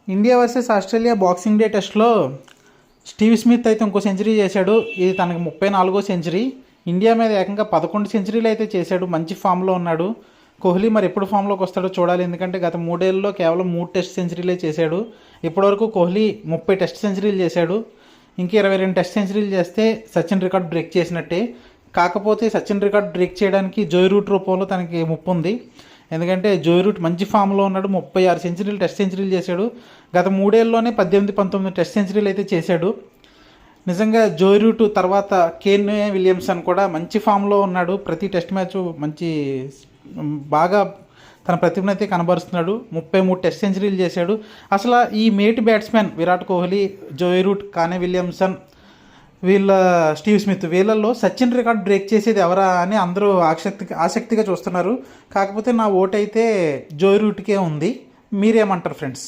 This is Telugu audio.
India versus Australia boxing day టెస్ట్లో స్టీవ్ స్మిత్ అయితే ఇంకో సెంచరీ చేశాడు. ఇది తనకి 34వ సెంచరీ. ఇండియా మీద ఏకంగా 11 సెంచరీలు అయితే చేశాడు. మంచి ఫామ్లో ఉన్నాడు. కోహ్లీ మరి ఎప్పుడు ఫామ్లోకి వస్తాడో చూడాలి. ఎందుకంటే గత 3 ఏళ్ళలో కేవలం 3 టెస్ట్ సెంచరీలే చేశాడు. ఇప్పటివరకు కోహ్లీ 30 టెస్ట్ సెంచరీలు చేశాడు. ఇంకా 22 టెస్ట్ సెంచరీలు చేస్తే సచిన్ రికార్డ్ బ్రేక్ చేసినట్టే. కాకపోతే సచిన్ రికార్డ్ బ్రేక్ చేయడానికి జోయ్ రూట్ రూపంలో తనకి ముప్పు ఉంది. ఎందుకంటే జోయ్ రూట్ మంచి ఫామ్లో ఉన్నాడు. 36 సెంచరీలు టెస్ట్ సెంచరీలు చేశాడు. గత 3 ఏళ్ళలోనే 18-19 టెస్ట్ సెంచరీలు అయితే చేశాడు. నిజంగా జోయ్ రూట్ తర్వాత కేన్ విలియమ్సన్ కూడా మంచి ఫామ్లో ఉన్నాడు. ప్రతి టెస్ట్ మ్యాచ్ మంచి బాగా తన ప్రతిభనైతే కనబరుస్తున్నాడు. 33 టెస్ట్ సెంచరీలు చేశాడు. అసలు ఈ మేటి బ్యాట్స్మెన్ విరాట్ కోహ్లీ, జోయ్ రూట్, కానే విలియమ్సన్, స్టీవ్ స్మిత్, వీళ్ళల్లో సచిన్ రికార్డ్ బ్రేక్ చేసేది ఎవరా అని అందరూ ఆసక్తిగా చూస్తున్నారు. కాకపోతే నా ఓటు అయితే జోయ్ రూట్కే ఉంది. మీరేమంటారు ఫ్రెండ్స్?